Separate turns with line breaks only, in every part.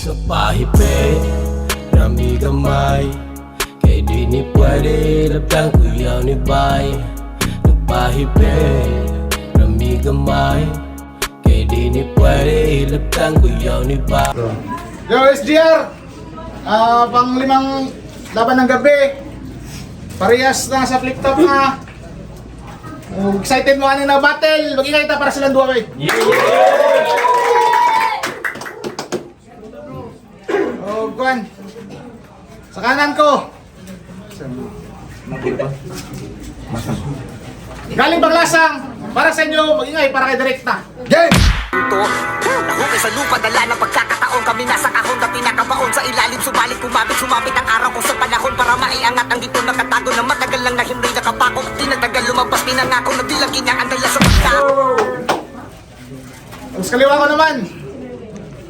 Sa pahipe, rami gamay, kay di ni pwede lapang kuyaw ni bay. Nagpahipe, rami gamay, kay di ni pwede lapang kuyaw ni bay.
Yo, SGR! Pang-limang laban ng gabi. Parehas na sa flip top na. Excited mo ano na battle. Mag-ingay ta para silang duwa kay. Oh, Gwan. Sa kanan ko. Galing Banglasang. Para sa inyo, mag-ingay para kay Direkta. Game!
Nahukay sa lupa, dala ng pagkakataon. Kami nasa kahon na pinakabaon sa ilalim. Subalit sumapit ang araw ko sa panahon para maiangat ang dito nakatago na matagal lang na hindi nakapako. Di nagtagal lumabas, pinangako na di lang kanyang andala sa pagka.
Ang kaliwa ko naman.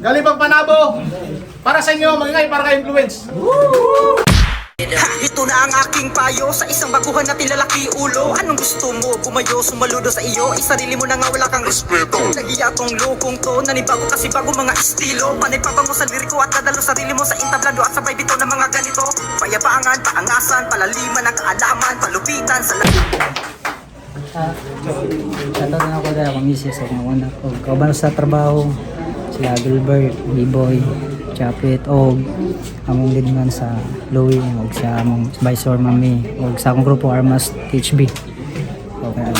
Galing pang Panabo. Para sa inyo, mag-ingay para kay Influence.
Ha, ito na ang aking payo sa isang baguhan na lalaki ulo. Anong gusto mo? Bumayo, sumaludo sa iyo. Isarili mo na nga wala kang respeto. Nagiya tong lukong to, nanibago kasi bago mga estilo. Panay pabango sa liriko at nadalo sarili mo sa intablado at sabay bito ng mga ganito. Payabangan, paangasan, palaliman ng kaalaman, palupitan sa
Shoutout na ako dahil akong misis sa mga anak ko. Kauban sa trabaho, sila Gilbert, B-Boy, Chapit, og among lidman sa Louie, og sa among Visor Mami, og sa akong grupo Armas HB. Okay.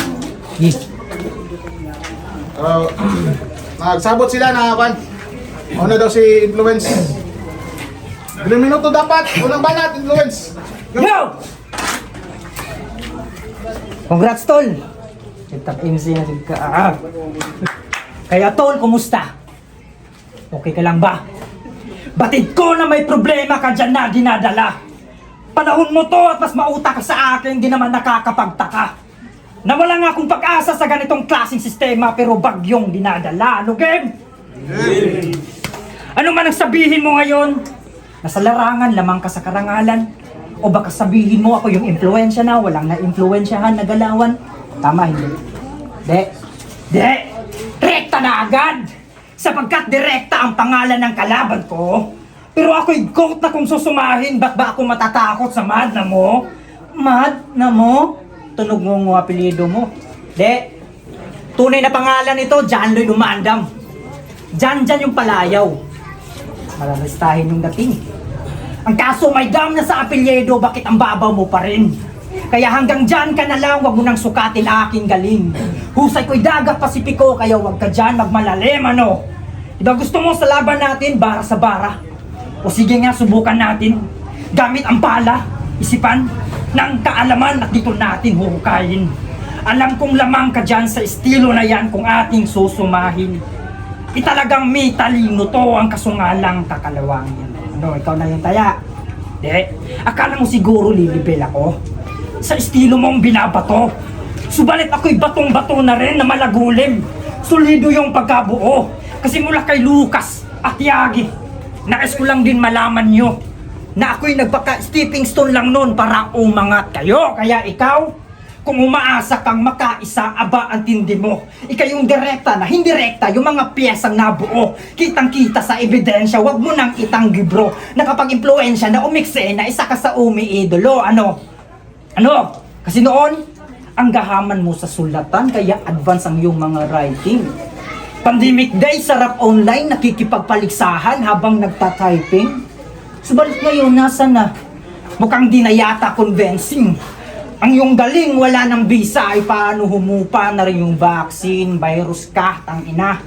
Nagsabot sila na kwan. Una daw si Influence. Ilang minuto dapat. Unang banat, Influence.
Yo! Congrats, Tol! Top MC na ka. Kaya, Tol, kumusta? Okay ka lang ba? Batid ko na may problema ka dyan na dinadala. Panahon mo to at mas mauta ka sa akin, di naman nakakapagtaka. Na wala nga akong pag-asa sa ganitong klaseng sistema pero bagyong dinadala. Ano, game? Ano man ang sabihin mo ngayon? Nasa larangan lamang ka sa karangalan? O baka sabihin mo ako yung impluensya na walang na-impluensyahan na galawan? Tama, hindi. Rekta na agad! Sapagkat direkta ang pangalan ng kalaban ko. Pero ako'y goat na kung susumahin, ba't ba ako matatakot sa mad na mo? Mad na mo? Tunog mo ang apelyido mo. Tunay na pangalan nito, John Lloyd Umandam. Jan yung palayaw. Malalastahin yung dating. Ang kaso may dam na sa apelyido, bakit ang babaw mo pa rin? Kaya hanggang dyan ka na lang, wag mo nang sukatin aking galing. Husay ko'y dagat Pasipiko, kaya wag ka dyan magmalalim, ano? Diba gusto mo sa laban natin, bara sa bara? O sige nga, subukan natin. Gamit ang pala, isipan, ng kaalaman at dito natin huhukayin. Alam kong lamang ka dyan sa estilo na yan kung ating susumahin. Italagang may talino to ang kasungalang kakalawangin. Ano, ikaw na yung taya? Akala mo siguro lilibel ako? Sa estilo mong binabato. Subalit ako'y batong-bato na rin na malagulim. Solido yung pagkabuo. Kasi mula kay Lucas at Yagi, nais ko lang din malaman nyo na ako'y nagpaka-stepping stone lang nun para umangat kayo. Kaya ikaw, kung umaasa kang makaisa, aba ang tindi mo. Ikaw yung direkta na hindi rekta, yung mga piyesang nabuo. Kitang-kita sa ebidensya, wag mo nang itanggi bro. Nakapag-impluensya na umikse na isa ka sa umiidolo. Ano? Kasi noon, ang gahaman mo sa sulatan, kaya advance ang iyong mga writing. Pandemic day, sarap online, nakikipagpaligsahan habang nagtatyping. Subalit ngayon, nasa na? Mukhang di na yata convincing. Ang iyong galing, wala ng visa, ay paano humupa na rin yung vaccine? Virus ka, tangina.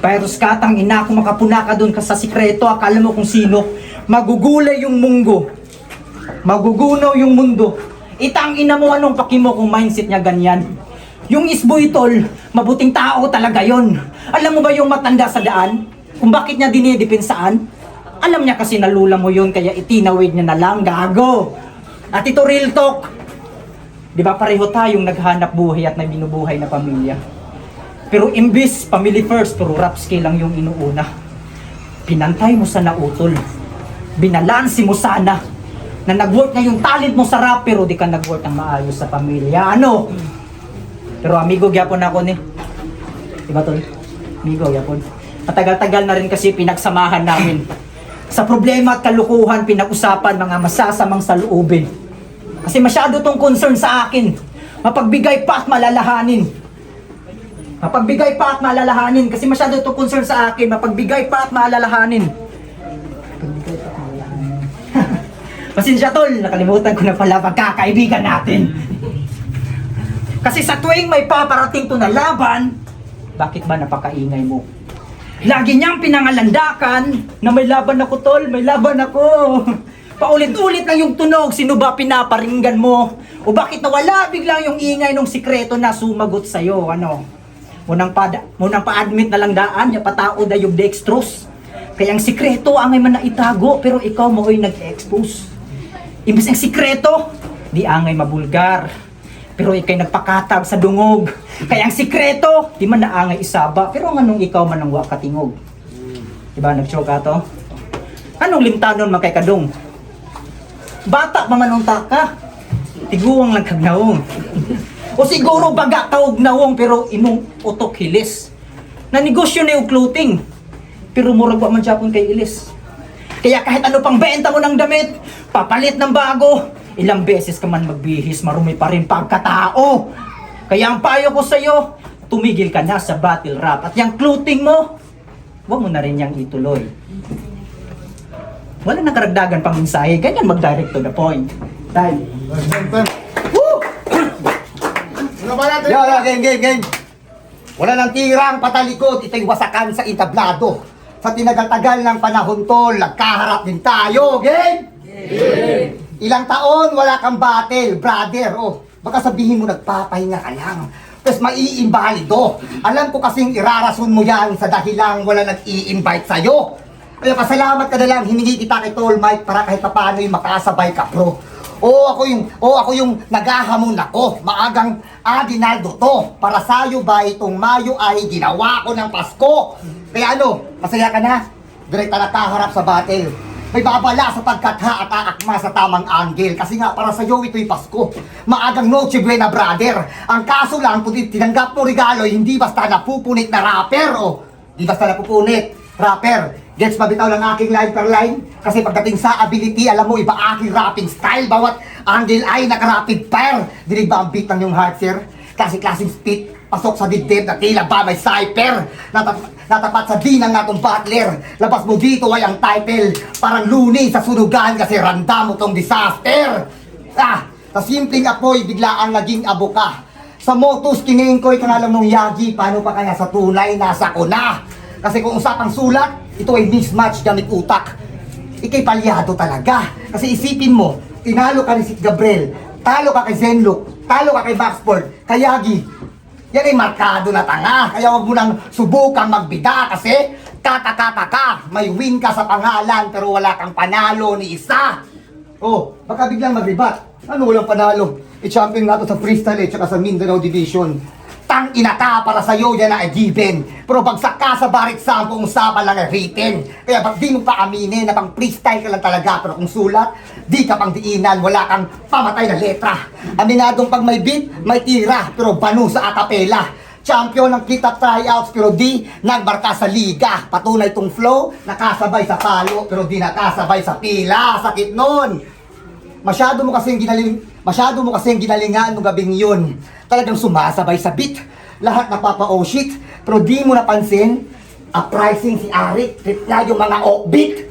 Virus ka, tangina. Kung makapuna ka dun ka sa sikreto, akala mo kung sino. Magugulay yung munggo. Magugunaw yung mundo. Itangina mo anong paki mo kung mindset niya ganyan. Yung isboy tol, mabuting tao talaga yon. Alam mo ba yung matanda sa daan? Kung bakit niya dinidipensaan? Alam niya kasi nalula mo yun, kaya itinawid niya na lang, gago. At ito real talk. Di ba pareho tayong naghanap buhay at may binubuhay na pamilya? Pero imbis family first, pero rap skill lang yung inuuna. Pinantay mo sa nautol. Binalansi mo sana na nag-work na yung talent mo sa rap, pero di ka nag-work ng maayos sa pamilya. Ano? Pero amigo gyapon ako ni. Diba tol? Amigo gyapon. Matagal-tagal na rin kasi pinagsamahan namin. Sa problema at kalukuhan, pinag-usapan mga masasamang saloobin. Kasi masyado tong concern sa akin. Mapagbigay pa at malalahanin. Mapagbigay pa at malalahanin. Kasi masyado tong concern sa akin. Mapagbigay pa at malalahanin. Pasensya tol, nakalimutan ko na pala pagkakaibigan natin. Kasi sa tuwing may paparating to na laban, bakit ba napakaingay mo? Lagi niyang pinangalandakan na may laban ako tol, may laban ako. Paulit-ulit lang yung tunog, sino ba pinaparinggan mo? O bakit nawala biglang yung ingay ng sikreto na sumagot sa'yo, ano? Munang pa-admit na lang daan, niya patao da yung dextrose. Kaya ang sikreto angay man na itago, pero ikaw mo'y nag-expose. Imbis ang sikreto, di angay mabulgar. Pero ikay nagpakatag sa dungog. Kaya ang sikreto, di man na angay isaba. Pero anong ikaw man ang wakatingog. Diba, nag-show ka to? Anong limtanon man kay kadong? Bata pa manunta ka. Tiguang lang kagnaong. O siguro baga kaog nawong pero imong utok hilis. Na negosyo na yung clothing. Pero murag wa man Japon kay ilis. Kaya kahit ano pang benta mo ng damit, papalit ng bago, ilang beses ka man magbihis, marumi pa rin pagkatao. Kaya ang payo ko sa'yo, tumigil ka na sa battle rap. At yung clothing mo, huwag mo na rin yang ituloy. Wala nang karagdagan pang mensahe, ganyan mag-direct to the point. Dahil,
Woo! Ano ba natin?
Game. Wala nang tirang patalikod, ito'y wasakan sa entablado. Sa tinagal-tagal ng panahon tol, nagkaharap din tayo, game? Ilang taon, wala kang battle, brother. Oh, baka sabihin mo nagpapahinga ka lang. Tapos maiimbalido. Alam ko kasing irarason mo yan sa dahilang wala nag-i-invite sa'yo. Kaya pasalamat ka na lang, hiningi kita kay Tol Mike para kahit paano'y makasabay ka, bro. Ako yung naghahamon ako. Maagang Adinaldo to. Para sa'yo ba itong Mayo ay ginawa ko ng Pasko? Kaya ano, masaya ka na? Direkta na kaharap sa battle. May babala sa pagkatha at aakma sa tamang angle. Kasi nga para sa'yo ito'y Pasko. Maagang Noche Buena, brother. Ang kaso lang, kung tinanggap mo regalo, hindi basta napupunit na rapper. Di basta napupunit, rapper. Gets ba bitaw lang aking line per line? Kasi pagdating sa ability, alam mo, iba aking rapping style. Bawat angle ay naka-rapid fire. Dinig ba ang beat ng yung heart, sir? Klaseng spit, pasok sa dibdib na tila ba may cypher. Natapat sa dinang natong butler. Labas mo dito ay ang title. Parang luni sa sunugan kasi randa mo tong disaster. Sa simpleng apoy, biglaang naging abo ka. Sa motus, kiningin ko'y kanalang nung yagi. Paano pa kaya sa tunay, nasa ko na? Kasi kung usapang sulat, ito ay mismatch gamit utak. Ikay palyado talaga. Kasi isipin mo, tinalo ka ni si Gabriel, talo ka kay Zenlook, talo ka kay Baxford, kay Yagi. Yan ay markado na tanga. Kaya wag mo nang subukang magbida kasi kata-kata ka. May win ka sa pangalan pero wala kang panalo ni isa. Baka biglang mag-rebat. Ano walang panalo? I-champion nga to sa freestyle tsaka sa Mindanao Division. Tang ina ka para sa'yo yan na ay given. Pero bagsak ka sa bar exam kung usapan lang ay written. Kaya ba't di mo pa aminin na pang freestyle ka lang talaga. Pero kung sulat, di ka pang diinan, wala kang pamatay na letra. Aminadong pag may beat, may tira, pero banu sa acapella. Champion ng click-up tryouts pero di nagmarka sa liga. Patunay tong flow, nakasabay sa palo pero di nakasabay sa pila. Sakit nun. Masyado mo kasing ginalingan nung gabing yun. Talagang sumasabay sa beat. Lahat napapa-oh shit. Pero di mo napansin, uprising si Arik, trip na yung mga offbeat.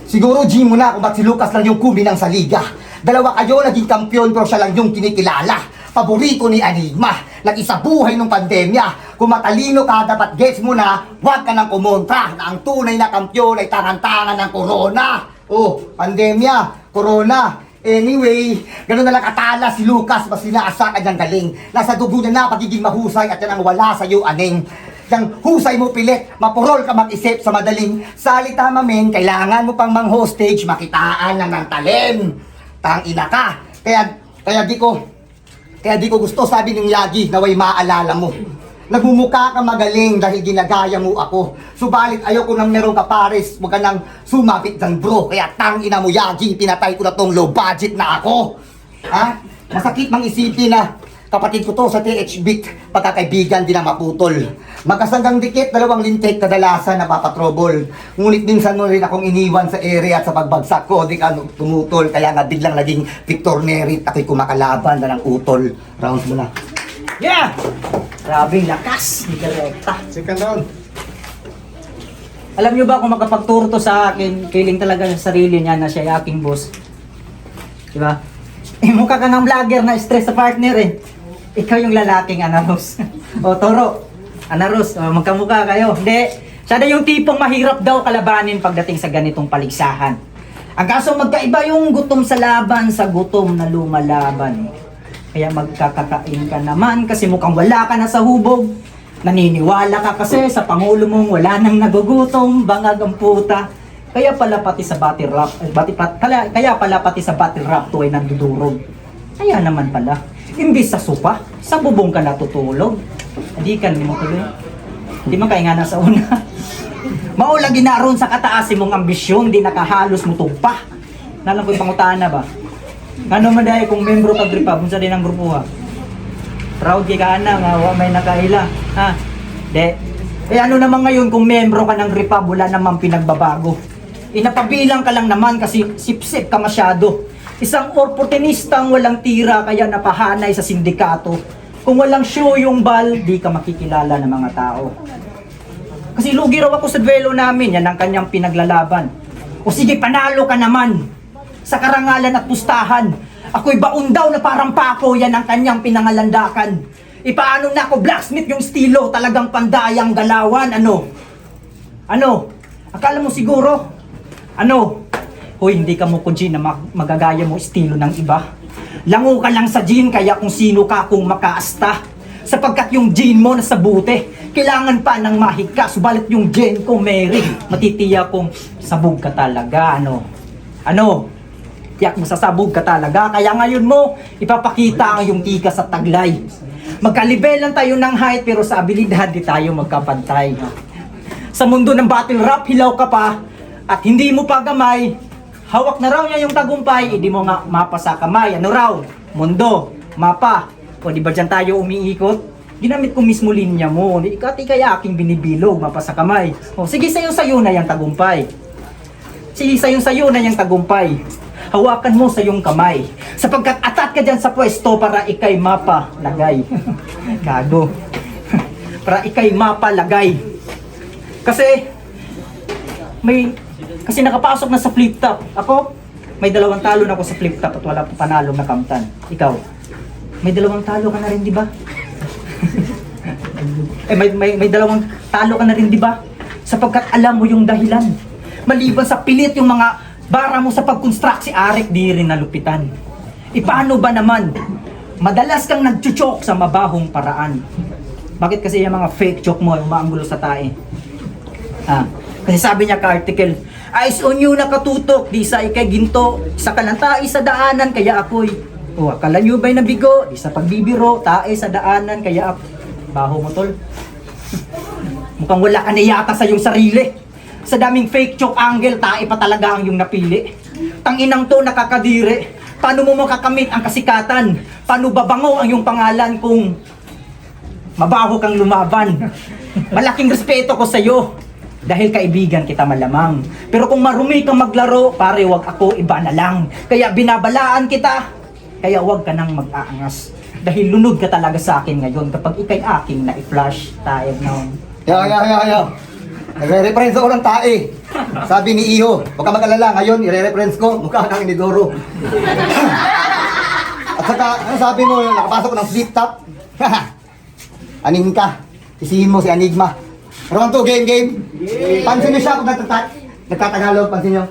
Siguro G mo na kung ba't si Lucas lang yung kuminang sa liga. Dalawa kayo naging kampiyon pero siya lang yung kinikilala. Paborito ni Enigma, nag-isa buhay nung pandemya. Kung matalino ka, dapat gets mo na huwag ka nang kumontra na ang tunay na kampiyon ay tangan-tangan ng corona. Pandemya, corona. Anyway, ganun na lang katala si Lucas, mas sinaasa kanyang galing. Nasa dugo niya na pagiging mahusay at yan ang wala sa iyo, aning. Yang husay mo pilit, mapurol ka mag-isip sa madaling salita mamin, kailangan mo pang mang-hostage, makitaan lang ng talim. Tangina ka. Kaya di ko gusto sabi ng Yagi na way maalala mo. Nagmumukha ka magaling dahil ginagaya mo ako. Subalit ayoko nang meron ka pares, huwag ka nang sumapit dyan bro. Kaya tangina mo Yagi, pinatay ko na tong low budget na ako. Masakit mang isipin na Kapatid ko to sa THB, pagkakaibigan din ang maputol. Magkasanggang dikit, dalawang lintik, kadalasan napapatrobol. Ngunit minsan mo rin akong iniwan sa area at sa pagbagsak ko, di ka tumutol. Kaya nga biglang naging Victor Merit, ako'y kumakalaban na ng utol. Rounds mo na.
Yeah! Grabing lakas ni Direkta.
Second round.
Alam niyo ba kung makapagturo to sa akin, kiling talaga sa sarili niya na siya ay aking boss. Diba? Eh, mukha ka ng vlogger na stress sa partner eh. Ikaw yung lalaking Anaros. O, Toro. Anaros, magkamukha kayo. Hindi. Siya na yung tipong mahirap daw kalabanin pagdating sa ganitong paligsahan. Ang kaso magkaiba yung gutom sa laban sa gutom na lumalaban. Kaya magkakakain ka naman kasi mukhang wala ka na sa hubog. Naniniwala ka kasi sa pangulo mong wala nang nagugutom, bangag ang puta. Kaya pala pati sa battle rap, kaya pala pati sa battle rap to ay nandudurog. Kaya naman pala, imbis sa supa, sa bubong ka natutulog. Hindi ka mo tuloy. Hindi man kaya nga nasa una. Maula ginaron sa kataas mong ambisyon, di nakahalos mo tugpa. Nalang ko'y pangutaan na ba? Ano man dahil kung membro ka gripa, kung sa din ang grupo ha? Proud ka na nga, may nakaila. Ha? De. Eh ano naman ngayon kung membro ka ng Repab, wala namang pinagbabago. Inapabilang ka lang naman kasi sipsip ka masyado. Isang oportunistang walang tira kaya napahanay sa sindikato. Kung walang show yung bal, di ka makikilala ng mga tao. Kasi lugi raw ako sa duelo namin, yan ang kanyang pinaglalaban. O sige, panalo ka naman sa karangalan at pustahan. Ako'y baon daw na parang pako, yan ang kanyang pinangalandakan. Ipaano na ako blacksmith yung estilo, talagang pandayang galawan, ano? Ano? Akala mo siguro? Ano? Hoy, hindi ka mo kunji na magagaya mo estilo ng iba. Lango ka lang sa gin, kaya kung sino ka kung makaasta. Sapagkat yung gin mo nasa buti, kailangan pa ng mahigka, subalit yung gin ko, Mary, matitiya kong sabog ka talaga, ano? Ano? Tiyak masasabog ka talaga, kaya ngayon mo, ipapakita ang yung tika sa taglay. Magkalibel lang tayo ng height, pero sa abilidad di tayo magkapantay. Sa mundo ng battle rap, hilaw ka pa, at hindi mo pa gamay, hawak na raw niya yung tagumpay, hindi mo nga mapa sa kamay. Ano raw? Mundo, mapa. O di ba dyan tayo umiikot? Ginamit ko mismo linya mo. Ikati kaya aking binibilog, mapa sa kamay. O sige, sayo na yung tagumpay. Sige, sayo na yung tagumpay. Hawakan mo sa iyong kamay. Sapagkat atat ka dyan sa pwesto para ikay mapa lagay. Gago. Para ikay mapa lagay. Kasi nakapasok na sa flip top. Ako, may 2 talo na ako sa flip top at wala pa panalong nakamtan. Ikaw, may 2 talo ka na rin, di ba? may 2 talo ka na rin, di ba? Sapagkat alam mo yung dahilan. Maliban sa pilit yung mga bara mo sa pag-construct, si Arik di rin nalupitan. Paano ba naman? Madalas kang nagchuchok sa mabahong paraan. Bakit kasi yung mga fake joke mo, yung maanggulo sa tae? Kasi sabi niya ka article, eyes on you nakatutok, di sa ikay ginto, sa kalang tae sa daanan, kaya ako'y, akala nyo ba'y nabigo, di sa pagbibiro, tae sa daanan, kaya baho mo tol. Mukhang wala ka na yata sa iyong sarili. Sa daming fake joke angle, tae pa talaga ang iyong napili. Tanginang to nakakadiri, paano mo makakamit ang kasikatan? Paano babango ang iyong pangalan kung mabaho kang lumaban? Malaking respeto ko sa iyo. Dahil kaibigan kita malamang. Pero kung marumi kang maglaro, pare wag ako, iba na lang. Kaya binabalaan kita. Kaya wag ka nang mag-aangas. Dahil lunod ka talaga sa akin ngayon kapag ikay aking na-flash tayo na.
Yo. Nagre-reference ako ng tae. Sabi ni Iho, huwag ka mag-alala, ngayon i-reference ko, mukha kang inidoro. At saka, ano sabi mo, nakapasok ko ng flip top? Anin ka, isihin mo si Enigma. Round 2, game. Pansin niyo siya kung nagtatagalog, pansin niyo.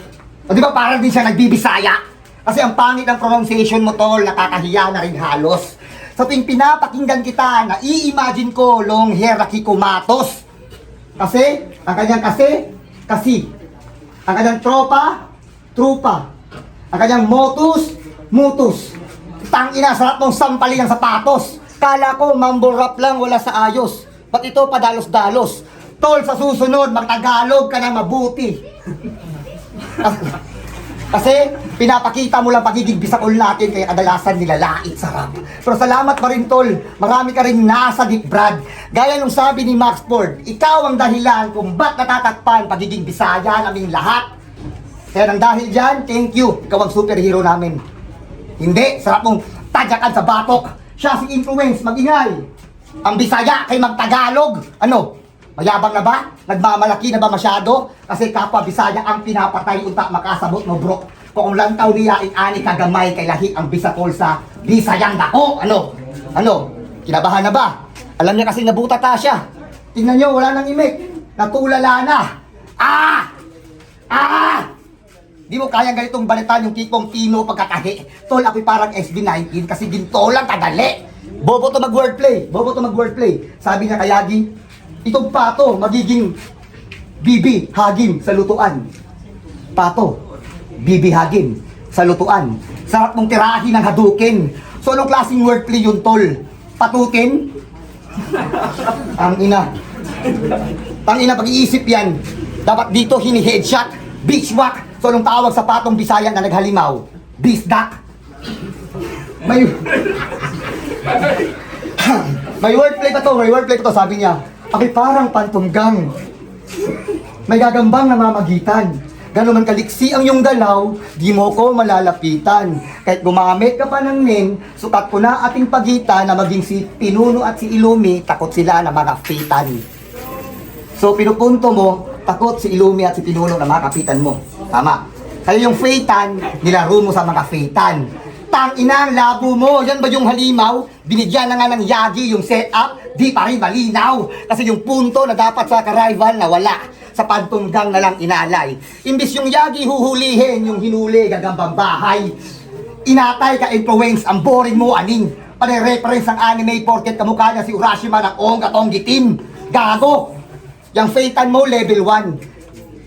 O di ba parang din siya nagbibisaya? Kasi ang pangit ng pronunciation mo tol, nakakahiya na rin halos. Sa tuwing pinapakinggan kita, nai-imagine ko long hair na kikumatos. Kasi, ang kanyang kasi. Ang kanyang trupa. Ang kanyang mutus. Tangina, sarap mong sampali ng sapatos. Kala ko, mumble rap lang, wala sa ayos. Ba't ito padalos-dalos? Tol, sa susunod, magtagalog ka na mabuti. Kasi pinapakita mo lang pagiging bisakol natin kaya kadalasan nilalait sarap. Pero salamat pa rin tol, marami ka rin nasa deep Brad. Gaya nung sabi ni Max Ford, ikaw ang dahilan kung ba't natatakpan pagiging Bisaya naming lahat. Kaya nang dahil dyan, thank you, ikaw ang superhero namin. Hindi, sarap mong tadyakan sa batok. Siya si influence, magingay. Ang Bisaya kay magtagalog. Ano? Mayabang na ba? Nagmamalaki na ba masyado? Kasi kapwa Bisaya ang pinapatay unta makasabot mo bro. Kung lantaw niya ani kagamay kay lahi ang Bisakol sa Bisayang dako. Ano? Ano? Kinabahan na ba? Alam niya kasi nabuta ta siya. Tingnan niyo, wala nang imik. Natulala na. Ah! Ah! Di mo kayang ganitong balitan yung tipong Pino pagkatahi. Tol, ako'y parang SB19 kasi ginto lang kadali. Bobo to mag-wordplay. Bobo to mag-wordplay. Sabi niya kayagi, itong pato magiging bibi hagim sa lutuan. Pato, bibi hagim sa lutuan. Sarap mong tirahin ng hadukin. So anong klaseng wordplay yun tol? Patukin? Ang ina. Tangina, pag-iisip yan. Dapat dito hini-headshot, beachwhack. So anong tawag sa patong Bisaya na naghalimaw? Bisdak. May may wordplay pa to, may wordplay pa to, sabi niya. Ako'y parang pantunggang. May gagambang namamagitan. Gano'n man kaliksi ang iyong galaw, di mo ko malalapitan. Kahit gumamit ka pa ng nin, sukat ko na ating pagitan na maging si Pinuno at si Ilumi, takot sila na mga fitan. So pinupunto mo, takot si Ilumi at si Pinuno na mga kapitan mo. Tama. Kaya yung fitan, nilaro mo sa mga fitan. Tang ina, labo mo. Yan ba yung halimaw? Binigyan na nga ng yagi yung setup, di pa rin malinaw. Kasi yung punto na dapat sa karival na wala. Sa pantunggang na lang inalay. Imbis yung yagi huhulihin, yung hinuli gagambang bahay. Inatay ka influence, ang boring mo aning. Pare-reference ang anime porket kamukha niya si Urashima ng Ong at Ong Gitim. Gago! Yung Phaeton mo level 1.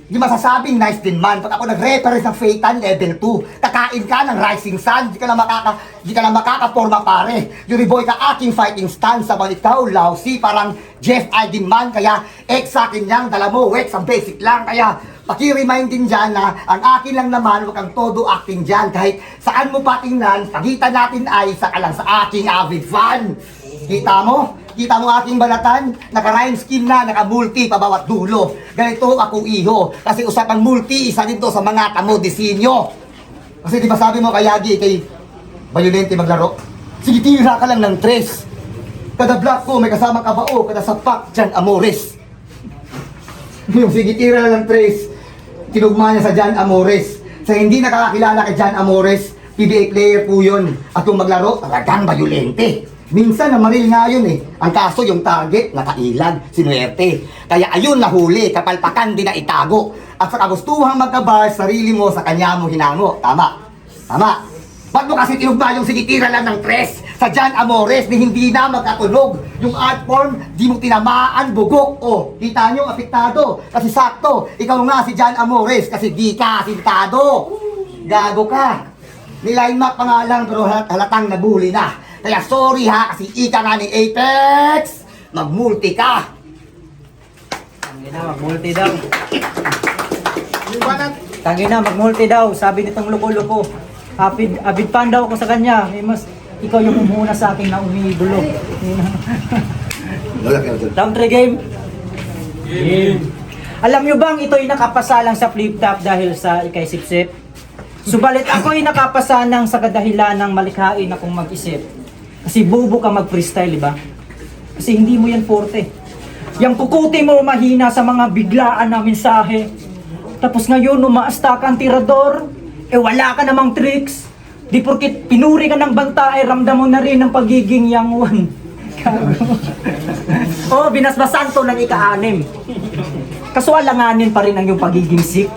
Di masasabing nice din man. Pag ako nag-reference ng Phaeton level 2, kakain ka ng Rising Sun, di ka na makakaporma pare. Yuri boy ka aking fighting stance, sabang ikaw, lousy, parang Jeff Eidenman, kaya sa akin lang, dala mo, wet, ang basic lang, kaya paki-remind din dyan na ang akin lang naman, huwag kang todo acting dyan, kahit saan mo patingnan, pagitan natin ay isa ka lang sa aking avid fan. Kita mo? Kita mo aking balatan? Naka-rhyme skin na, naka-multi pa bawat dulo. Ganito ako iho. Kasi usapang multi, isa din to sa mga tamo disenyo. Kasi di ba sabi mo kayagi kay Bayolente maglaro? Sige, tira ka lang ng tres. Kada block ko may kasama kabao, kada sapak Jan Amores. Yung sige, tira lang ng tres. Tinugma niya sa Jan Amores. Sa hindi nakakakilala kay Jan Amores, PBA player po yun. At kung maglaro, talagang Bayolente. Minsan na maril nga yun eh. Ang kaso yung target, nakailag, sinuwerte. Kaya ayun nahuli, kapalpakan din na itago. At sa kagustuhang magkabar, sarili mo sa kanya mo hinango. Tama. Tama. Ba't mo kasi tinugma yung sinitira lang ng tres sa Jan Amores ni hindi na magkatunog? Yung art form, di mo tinamaan, bugok. O, kita nyo, apektado. Kasi sakto, ikaw nga si Jan Amores kasi di ka asintado. Gago ka. Niline map pa nga lang pero halatang nabuli na. Kaya sorry ha, kasi ika nga ni Apex, mag-multi ka.
Tangina, mag-multi daw.
Yung banat,
Tangina, mag-multi daw. Sabi nitong loko-loko. Avid fan daw ako sa kanya. Ikaw yung umuna sa akin na umiidolo. Round 3 game. Alam nyo bang ito'y nakapasalang sa flip-top dahil sa ikay sip-sip? Subalit ako'y nakapasanang sa kadahilan ng malikhain akong mag-isip. Kasi bobo ka mag-freestyle, di ba? Kasi hindi mo yan forte. Yang kukuti mo mahina sa mga biglaan na mensahe. Tapos ngayon, umaasta kang tirador, wala ka namang tricks. Di porkit pinuri ka ng banta, ramdam mo na rin ang pagiging yang one. Oh, binasbasan to ng ika-6. Kaso alanganin pa rin ang yung pagiging sick.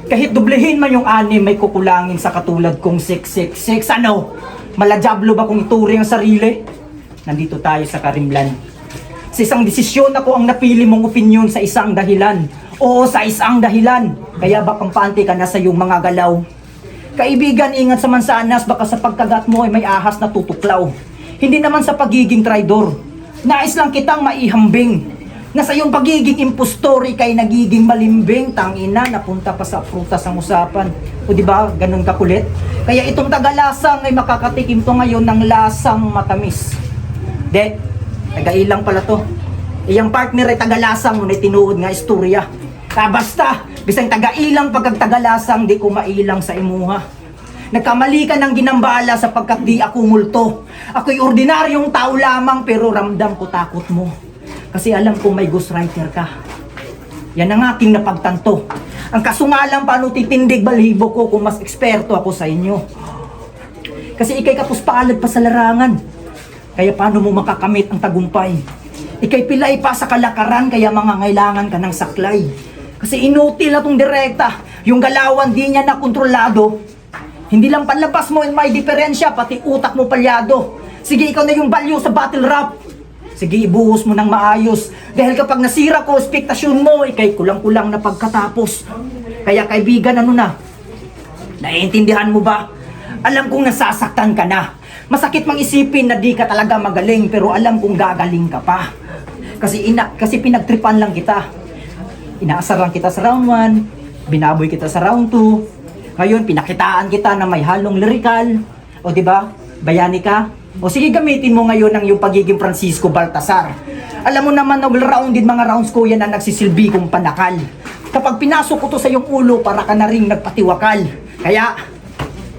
Kahit dublehin man yung 6, may kukulangin sa katulad kong 666. Ano? Malajablo ba kung ituring ang sarili? Nandito tayo sa Karimlan. Sa isang desisyon ako ang napili mong opinyon sa isang dahilan. Oo, sa isang dahilan. Kaya ba kampante ka na sa iyong mga galaw? Kaibigan, ingat sa mansanas, baka sa pagkagat mo ay may ahas na tutuklaw. Hindi naman sa pagiging traidor. Nais lang kitang maihambing. Na sa iyong pagiging impostor, ikay nagiging malimbing, tangina, napunta pa sa prutas ang usapan. O di ba, ganun kakulit? Kaya itong tagalasang ay makakatikim to ngayon ng lasang matamis. De, tagailang pala to. Iyang partner ay tagalasang, ngunit tinuod nga istorya. Basta, bisang tagailang pagkag tagalasang, di ko mailang sa imuha. Nagkamali ka ng ginambala sapagkat di ako multo. Ako'y ordinaryong tao lamang pero ramdam ko takot mo. Kasi alam kong may ghostwriter ka. Yan ang aking napagtanto. Ang kasungalang paano titindig balibo ko kung mas eksperto ako sa inyo. Kasi ikay kapuspalad pa sa larangan. Kaya paano mo makakamit ang tagumpay? Ikay pilay pa sa kalakaran kaya mangangailangan ka ng saklay. Kasi inutil na tong direkta. Yung galawan di niya na kontrolado. Hindi lang panlabas mo may diferensya, pati utak mo palyado. Sige, ikaw na yung value sa battle rap. Sige, ibuhos mo ng maayos. Dahil kapag nasira ko, ekspektasyon mo, ikay kulang-kulang na pagkatapos. Kaya kaibigan, ano na? Naiintindihan mo ba? Alam kong nasasaktan ka na. Masakit mang isipin na di ka talaga magaling, pero alam kong gagaling ka pa. Kasi pinagtripan lang kita. Inaasar lang kita sa round 1, binaboy kita sa round 2. Ngayon, pinakitaan kita na may halong lirikal. O di ba? Bayani ka? O sige, gamitin mo ngayon ang iyong pagiging Francisco Baltasar. Alam mo naman na well-rounded mga rounds ko yan ang nagsisilbi kong panakal. Kapag pinasok ko to sa iyong ulo, para ka na rin nagpatiwakal. Kaya,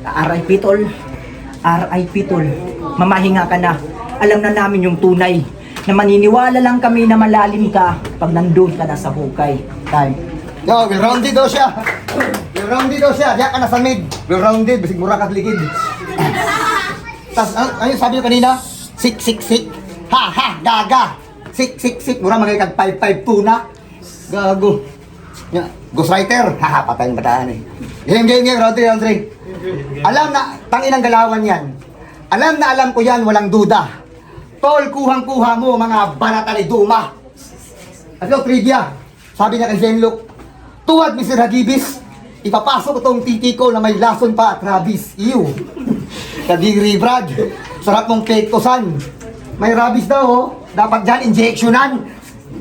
R.I.P. tol. R.I.P. tol. Mamahinga ka na. Alam na namin yung tunay. Na maniniwala lang kami na malalim ka pag nandun ka na sa hukay. Time.
Yo, well-rounded daw siya. Well-rounded daw siya. Diyan ka na sa mid. Well-rounded. Basig mura ka ligid. Tas, ano sabi niyo kanina? Sik, sik, sik. Ha, ha, gaga. Sik, sik, sik. Mura mga kag 5-5 tuna. Gago. Ghostwriter. Ha, ha, patayin bataan eh. Game, Rodri. Alam na, tangin ang galawan yan. Alam ko yan, walang duda. Tol, kuhang-kuha mo, mga barata ni Duma. At yung trivia, sabi niya kay Zenlook, tuwad, Mr. Hagibis, ipapasok ko tong titi ko na may lason pa at rabies. Ew. Kadiri, Brad. Sarap mong pektosan. May rabies daw, oh. Dapat dyan, injectionan.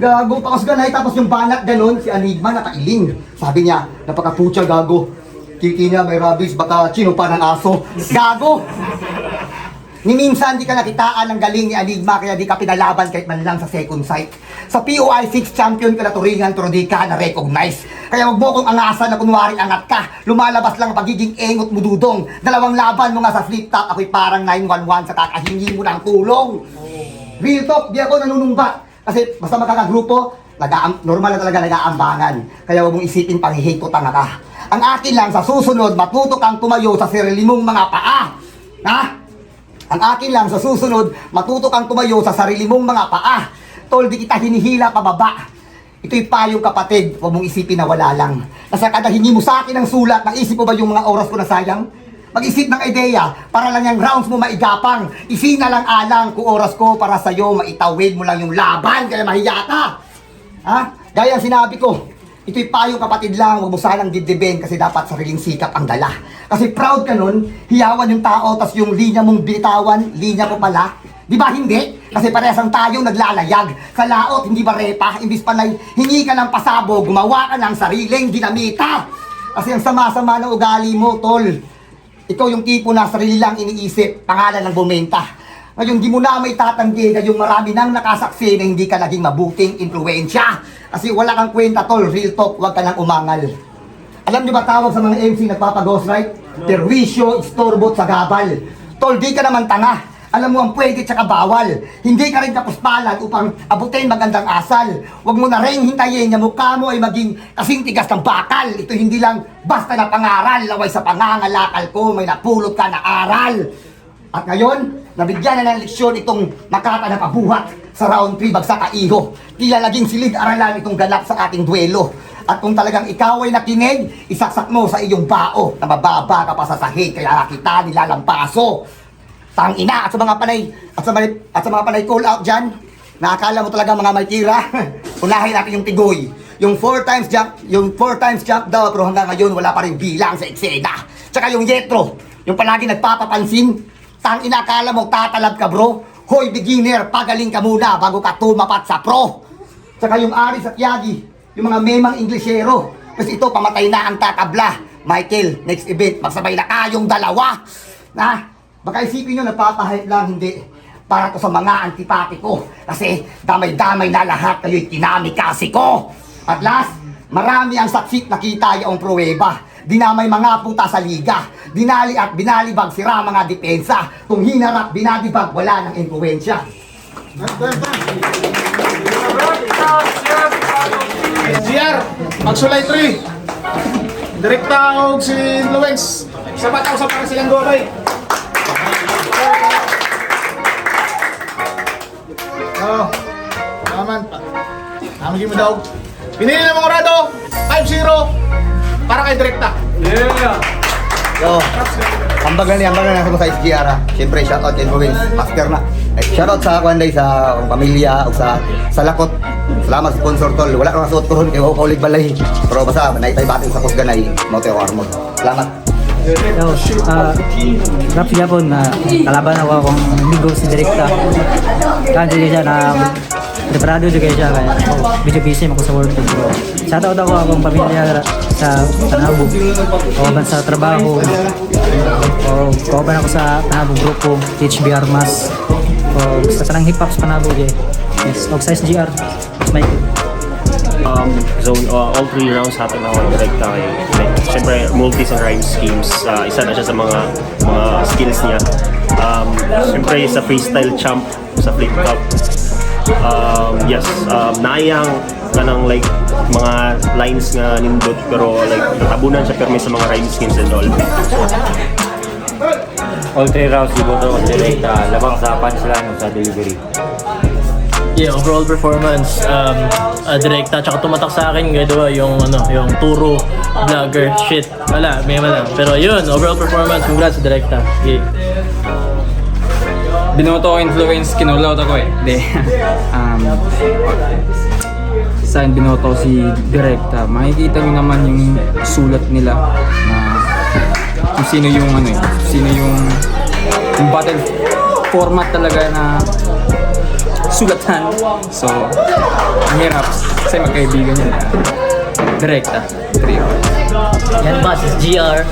Gago, pakos ganay, tapos yung banat ganun, si Enigma nakailing. Sabi niya, napakaputya, gago. Titi niya, may rabies, baka chino pa ng aso. Gago! Ni minsan di ka nakitaan ng galing ni Enigma kaya di ka pinalaban kahit man lang sa second sight. Sa POI 6 champion ka na turingan pero di ka na-recognize. Kaya wag mo kong angasan na kunwari angat ka. Lumalabas lang ang pagiging engot mo dudong. Dalawang laban mo nga sa flip top, ako'y parang 911 sa kakahingi mo ng tulong. Real talk, di ako nanunumbat. Kasi basta magkakagrupo, normal na talaga nag-aambangan. Kaya wag mong isipin pang-hate ko tanga ka. Ang akin lang sa susunod, matuto kang tumayo sa sarili mong mga paa. Ha? Ang akin lang sa susunod, matuto kang tumayo sa sarili mong mga paa. Tol, di kita hinihila pababa. Ito'y payong kapatid, huwag mong isipin na wala lang. Nasa kada hingi mo sa akin ng sulat, naisip mo ba yung mga oras ko na sayang? Mag-isip ng ideya, para lang yung rounds mo maigapang. Isina lang alang kung oras ko para sa'yo, maitawid mo lang yung laban, kaya mahiya ka. Ha? Gaya ang sinabi ko, ito'y payong kapatid lang, huwag mo sanang dibdibin kasi dapat sariling sikap ang dala. Kasi proud ka nun, hiyawan yung tao, tas yung linya mong bitawan, linya ko pala. Di ba hindi? Kasi parehas tayong naglalayag. Sa laot, hindi ba repa? Imbis panay, hingi ka ng pasabo, gumawa ka ng sariling dinamita. Kasi ang sama-sama ng ugali mo, tol. Ikaw yung tipo na sarili lang iniisip, pangalan ng bumenta. Ngayon, di mo na may tatanggi na yung marami nang nakasaksi na hindi ka naging mabuting impluensya. Kasi wala kang kwenta, tol. Real talk, huwag ka nang umangal. Alam niyo ba tawag sa mga MC nagpapaghost, right? Perwisyo, istorbot sa gabal. Tol, di ka naman tanga. Alam mo ang pwede tsaka bawal. Hindi ka rin kapuspalan upang abutin magandang asal. Huwag mo na rin hintayin na mukha mo ay maging kasing tigas ng bakal. Ito hindi lang basta na pangaral. Laway sa pangangalakal ko, may napulot ka na aral. At ngayon, nabigyan na ng leksyon itong makata na pabuhat sa round 3 bagsak kaiho. Tila naging silid-aralan itong ganap sa ating duelo. At kung talagang ikaw ay nakinig, isaksak mo sa iyong bao na mababa ka pa sa sahig kaya kita nilalampaso. Tangina at sa mga panay call out diyan, nakakala mo talaga mga may tira. Unahin natin yung tigoy. Yung 4 times jump daw pero hanggang ngayon wala pa rin bilang sa eksena. Tsaka yung Yetro, yung palagi nagpapapansin. Tangina, akala mo tatalab ka bro. Hoy beginner, pagaling ka muna bago ka tumapat sa pro. Tsaka yung Aris at Yagi, yung mga memang Inglesero. Kasi ito, pamatay na ang tatabla. Michael, next event, magsabay na kayong dalawa. Na, baka isipin nyo, napapahayag lang, hindi. Para to sa mga antipati ko. Kasi damay-damay na lahat kayo'y kinamikasi ko. At last, marami ang saksit nakita yung pruweba. Dinamay mga puta sa liga. Dinali at binalibag sira mga depensa. Kung hinarap, binadibag, wala ng influensya.
SGR, magsulay 3. Direkta og si Influence. Sabat ako sa para silang gobay. Oh, naman pa. Amagi mo daw. Pinili na mga rado. 5-0 para kay Direkta.
Yo, ambagan na sa mga SGR ha. Siyempre, shoutout kay Influence, master na. Shoutout sa Kwanday, sa akong pamilya, o sa lakot. Salamat sa sponsor tol. Wala kang suot ko ron, kaya ako ulit balay. Pero basta, naitay batang sa kusganay, Moto Armor. Salamat.
Rap siya po na kalaban ako akong ligo si Direkta. Kanto siya na preparado juga siya kaya video busy ako sa work. Shoutout ako akong pamilya sa Panabo. Kauban sa trabaho. O kauban ako sa Panabo grupo HBR Mas. O sa tanang hip hop sa Panabo yes. O sa SGR. Michael.
Zone, all 3 rounds happen ako ng Direkta kay siyempre multis and rhyme schemes, isa na siya sa mga skills niya. Siyempre sa freestyle champ sa flip cup, yes, naayang ka ng like mga lines nga nindot pero like natabunan siya pero may sa mga rhyme schemes and all.
All 3 rounds di boto on Direkta. Lamang sa punchline o sa delivery.
Yeah, overall performance, Direkta, tsaka tumatak sa akin, yung Turo, vlogger, shit, wala, may lang. Pero yun, overall performance, congrats sa Direkta. Yeah.
Binoto ko Influence, kinulaut ako eh. Hindi. Saan binoto si Direkta, makikita nyo naman yung sulat nila na kung sino yung sino yung battle format talaga na sulatan. So, ang hirap kasi magkaibigan yun. Direkta. Trio.
Yan ba, si GR.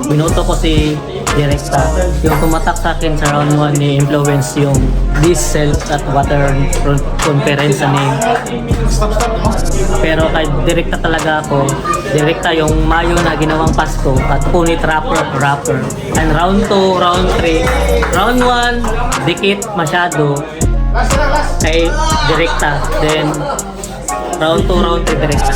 Binoto ko si Direkta. Yung tumatak sa akin sa round 1 ni Influence yung This Self at Water Conference na name. Pero kay Direkta talaga ako. Direkta yung Mayo na ginawang Pasko at Punit Rapper. And round 2, round 3. Round 1, dikit masyado. Kay Direkta. Then round 2, round 3 Direkta.